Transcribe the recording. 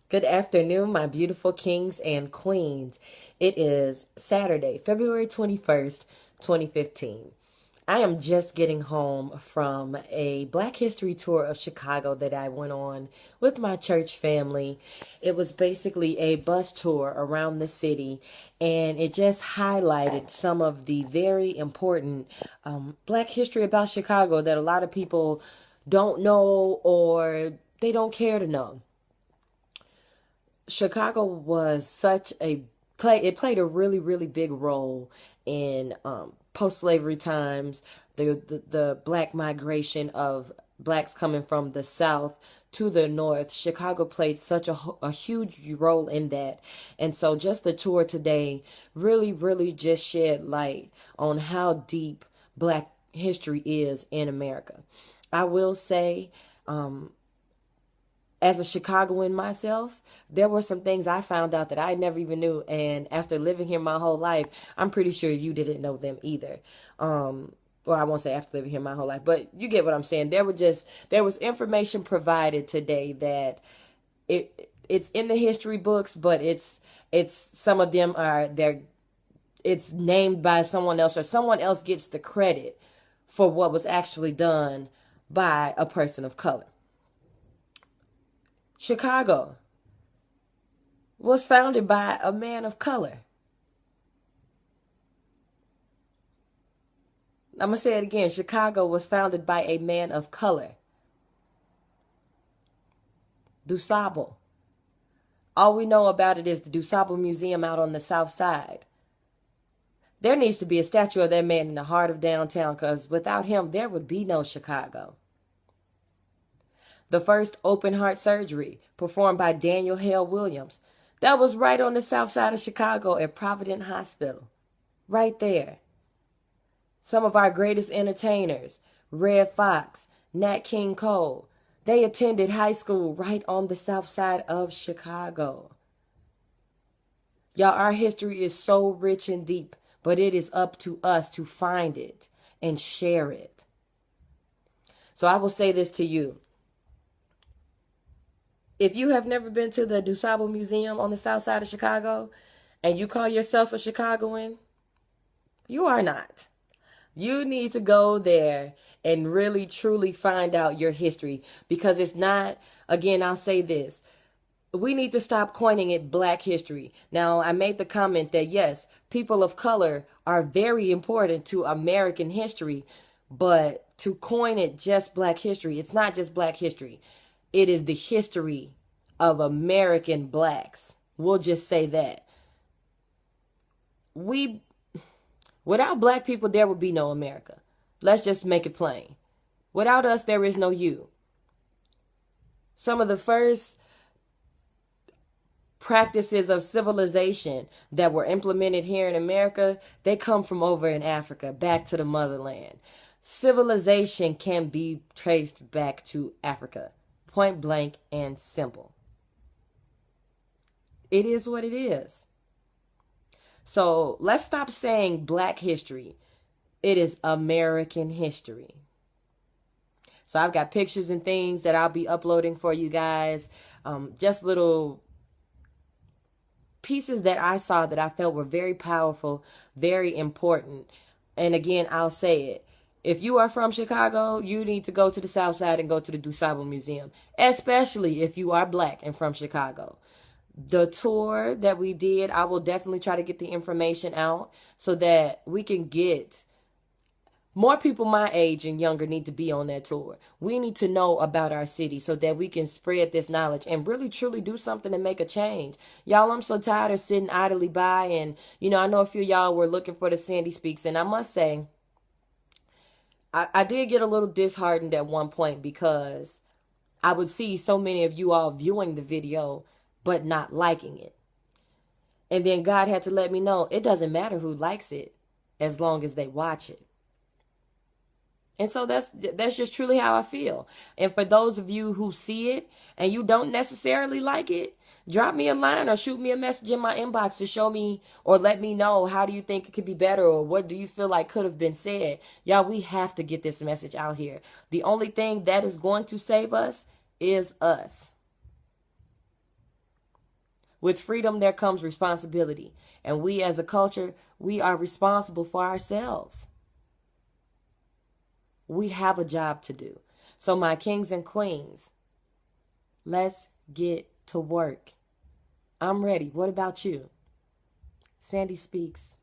Good afternoon, my beautiful kings and queens. It is Saturday, February 21st, 2015. I am just getting home from a Black History tour of Chicago that I went on with my church family. It was basically a bus tour around the city, and it just highlighted some of the very important Black history about Chicago that a lot of people don't know or they don't care to know. Chicago was such a it played a really big role in post-slavery times, the black migration of blacks coming from the south to the north. Chicago played such a huge role in that. And so just the tour today really just shed light on how deep black history is in America. I will say, as a Chicagoan myself, there were some things I found out that I never even knew. And after living here my whole life, I'm pretty sure you didn't know them either. Well, I won't say after living here my whole life, but you get what I'm saying. There was information provided today that it's in the history books, but it's some of them it's named by someone else, or someone else gets the credit for what was actually done by a person of color. Chicago was founded by a man of color. I'm going to say it again. Chicago was founded by a man of color. DuSable. All we know about it is the DuSable Museum out on the south side. There needs to be a statue of that man in the heart of downtown, because without him, there would be no Chicago. The first open heart surgery performed by Daniel Hale Williams. That was right on the south side of Chicago at Providence Hospital. Right there. Some of our greatest entertainers, Red Fox, Nat King Cole, they attended high school right on the south side of Chicago. Y'all, our history is so rich and deep, but it is up to us to find it and share it. So I will say this to you. If you have never been to the DuSable Museum on the south side of Chicago and you call yourself a Chicagoan, you are not. You need to go there and really truly find out your history, because it's not, again, I'll say this. We need to stop coining it Black history. Now, I made the comment that yes, people of color are very important to American history, but to coin it just Black history, it's not just Black history. It is the history of American blacks. We'll just say that. Without black people, there would be no America. Let's just make it plain. Without us, there is no you. Some of the first practices of civilization that were implemented here in America, they come from over in Africa, back to the motherland. Civilization can be traced back to Africa. Point blank and simple. It is what it is. So let's stop saying Black history. It is American history. So I've got pictures and things that I'll be uploading for you guys. Just little pieces that I saw that I felt were very powerful, very important. And again, I'll say it. If you are from Chicago, you need to go to the south side and go to the DuSable Museum, especially if you are black and from Chicago. The tour that we did, I will definitely try to get the information out so that we can get more people my age and younger need to be on that tour. We need to know about our city so that we can spread this knowledge and really truly do something to make a change. Y'all, I'm so tired of sitting idly by, and I know a few of y'all were looking for the Sandy Speaks, and I must say, I did get a little disheartened at one point because I would see so many of you all viewing the video but not liking it. And then God had to let me know it doesn't matter who likes it as long as they watch it. And so that's just truly how I feel. And for those of you who see it and you don't necessarily like it, drop me a line or shoot me a message in my inbox to show me or let me know how do you think it could be better, or what do you feel like could have been said. Y'all, we have to get this message out here. The only thing that is going to save us is us. With freedom, there comes responsibility. And we as a culture, we are responsible for ourselves. We have a job to do. So my kings and queens, let's get to work. I'm ready. What about you? Sandy speaks.